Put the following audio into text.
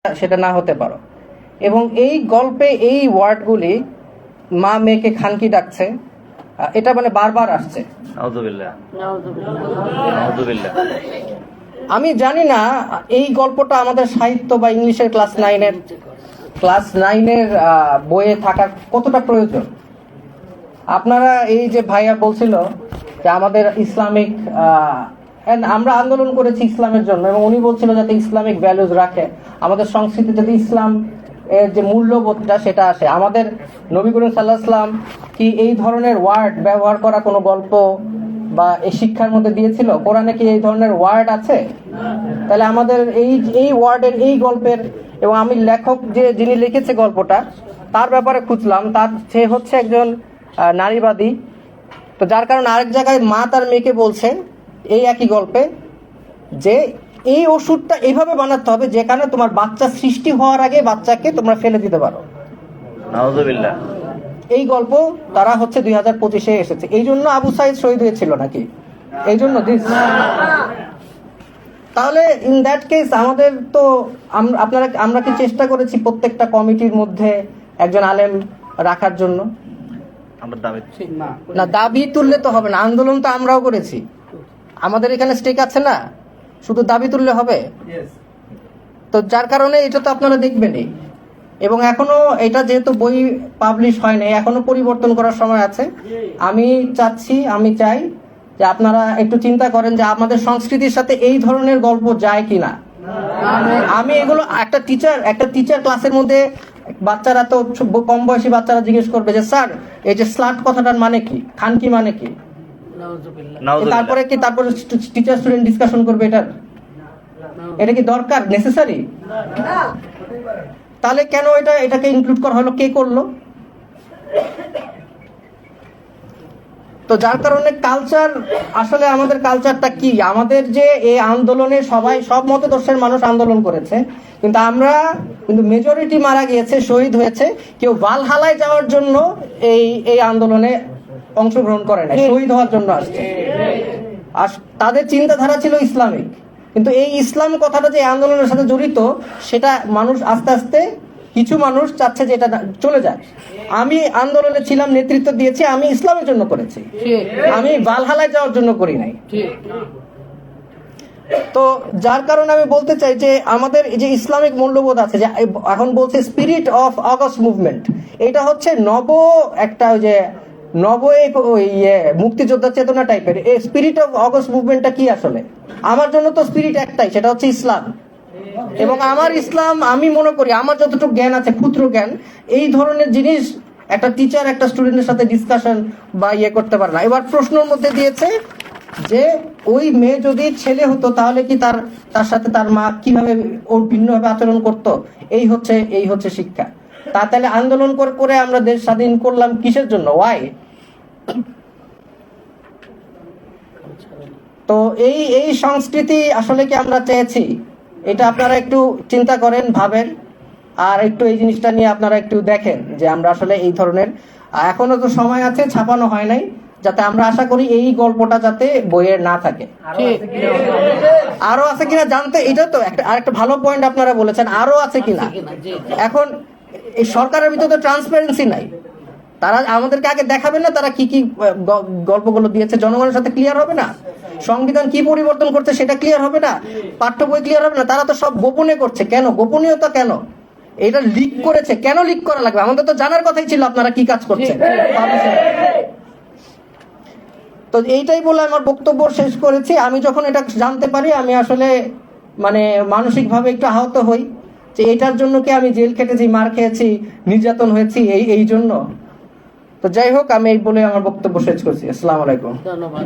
সেটা না হতে পারো। এবং এই গল্পে এই ওয়ার্ডগুলি মা মেয়েকে খানকি ডাকছে, এটা মানে বারবার আসছে। আমি জানি না এই গল্পটা আমাদের সাহিত্য বা ইংলিশের ক্লাস নাইনের বইয়ে থাকা কতটা প্রয়োজন। আপনারা এই যে ভাইয়া বলছিল যে আমাদের ইসলামিক আমরা আন্দোলন করেছি ইসলামের জন্য, এবং উনি বলছিল যাতে ইসলামিক ভ্যালুজ রাখে, আমাদের সংস্কৃতি যাতে ইসলাম এর যে মূল্যবোধটা সেটা আসে। আমাদের নবী করিম সাল্লাল্লাহু আলাইহি ওয়াসাল্লাম কি এই ধরনের ওয়ার্ড ব্যবহার করা কোনো গল্প বা এই শিক্ষার মধ্যে দিয়েছিল? কোরআনে কি এই ধরনের ওয়ার্ড আছে? তাহলে আমাদের এই ওয়ার্ডের এই গল্পের, এবং আমি লেখক যিনি লিখেছে গল্পটা তার ব্যাপারে খুঁজলাম, সে হচ্ছে একজন নারীবাদী। তো যার কারণে আরেক জায়গায় মা তার মেয়েকে বলছে এই একই গল্পে যে এই ওষুধটা এইভাবে বানাতে হবে যেখানে তোমার বাচ্চা সৃষ্টি হওয়ার আগে বাচ্চাকে তোমরা ফেলে দিতে পারো। নাউযুবিল্লাহ। এই গল্প তারা হচ্ছে 2025-এ এসেছে। এই জন্য আবু সাইদ শহীদ হয়েছিল নাকি? এই জন্য তাহলে ইন দ্যাট কেস আমাদের তো আমরা কি চেষ্টা করেছি প্রত্যেকটা কমিটির মধ্যে একজন আলেম রাখার জন্য? না, দাবি তুললে তো হবে না, আন্দোলন তো আমরাও করেছি, আমাদের এখানে স্টেক আছে না, শুধু দাবি তুললে হবে? তো যার কারণে এটা তো আপনারা দেখবেনই। এবং এখনো এটা যেহেতু বই পাবলিশ হয় নাই, এখনো পরিবর্তন করার সময় আছে। আমি চাই যে আপনারা একটু চিন্তা করেন যে আমাদের সংস্কৃতির সাথে এই ধরনের গল্প যায় কিনা। আমি এগুলো একটা টিচার ক্লাসের মধ্যে বাচ্চারা তো কম বয়সী বাচ্চারা জিজ্ঞেস করবে যে স্যার এই যে স্লাট কথাটার মানে কি, খানকি মানে কি? তারপরে টিচার স্টুডেন্ট ডিসকাশন করবে এটা কি দরকার, নেসেসারি? তাহলে কেন এটাকে ইনক্লুড করা হলো, কে করলো? তো যার কারণে কালচার, আসলে আমাদের কালচারটা কি? আমাদের যে এই আন্দোলনে সব মতদর্শের মানুষ আন্দোলন করেছে, কিন্তু মেজরিটি মারা গিয়েছে, শহীদ হয়েছে। কেউ ভালহালায় যাওয়ার জন্য এই আন্দোলনে অংশগ্রহণ করে না, শহীদ হওয়ার জন্য আসছে। আর তাদের চিন্তাধারা ছিল ইসলামিক, কিন্তু এই ইসলাম কথাটা যে আন্দোলনের সাথে জড়িত সেটা মানুষ আস্তে আস্তে কিছু মানুষ চাচ্ছে যে এটা চলে যায়। আমি আন্দোলনে ছিলাম, নেতৃত্ব দিয়েছি, আমি ইসলামের জন্য করেছি, আমি ভালহালায় যাওয়ার জন্য করি নাই। তো যার কারণে আমি বলতে চাই যে আমাদের যে ইসলামিক মূল্যবোধ আছে, যে এখন বলছে স্পিরিট অফ অগস্ট মুভমেন্ট, এটা হচ্ছে মুক্তিযোদ্ধা চেতনা টাইপের। এই স্পিরিট অফ অগস্ট মুভমেন্টটা কি আসলে? আমার জন্য তো স্পিরিট একটাই, সেটা হচ্ছে ইসলাম। এবং আমার ইসলাম, আমি মনে করি আমার যতটুকু জ্ঞান আছে, ক্ষুদ্র জ্ঞান, এই ধরনের জিনিস একটা টিচার একটা স্টুডেন্টের সাথে ডিসকাশন বা করতে পারে না। এবার প্রশ্নের মধ্যে দিয়েছে যে ওই মেয়ে যদি ছেলে হতো তাহলে কি তার সাথে তার মা কিভাবে ওর ভিন্নভাবে আচরণ করতো? এই হচ্ছে শিক্ষা। তাহলে আন্দোলন করে আমরা দেশ স্বাধীন করলাম কিসের জন্য? ওয়াই? তো এই সংস্কৃতি আসলে কি আমরা চেয়েছি? এটা আপনারা একটু চিন্তা করেন, ভাবেন, আর একটু এই জিনিসটা নিয়ে আপনারা একটু দেখেন যে আমরা আসলে এই ধরনের, এখনো তো সময় আছে, ছাপানো হয় নাই, যাতে আমরা আশা করি এই গল্পটা যাতে বইয়ে না থাকে। আরো আছে কিনা জানতে, এটা তো আরেকটা ভালো পয়েন্ট আপনারা বলেছেন, আরো আছে কিনা। এখন এই সরকারের ভিতরে তো ট্রান্সপারেন্সি নাই, তারা আমাদেরকে আগে দেখাবেন না তারা কি গল্পগুলো দিয়েছে, জনগণের সাথে ক্লিয়ার হবে না? সংবিধান কি পরিবর্তন করছে সেটা ক্লিয়ার হবে না? পাঠ্য বই ক্লিয়ার হবে না? তারা তো সব গোপনে করছে। কেন গোপনীয়তা? কেন এটা লিক করেছে? কেন লিক করা লাগবে? আমাদের তো জানার কথাই ছিল আপনারা কি কাজ করছেন। তো এইটাই বলে আমার বক্তব্য শেষ করেছি। আমি যখন এটা জানতে পারি, আমি আসলে মানসিকভাবে একটু আহত হই যে এটার জন্য কি আমি জেল খেটেছি, মার খেয়েছি, নির্যাতন হয়েছি এই জন্য। তো যাই হোক, আমি এই বলে আমার বক্তব্য শেষ করছি। আসসালামু আলাইকুম। ধন্যবাদ।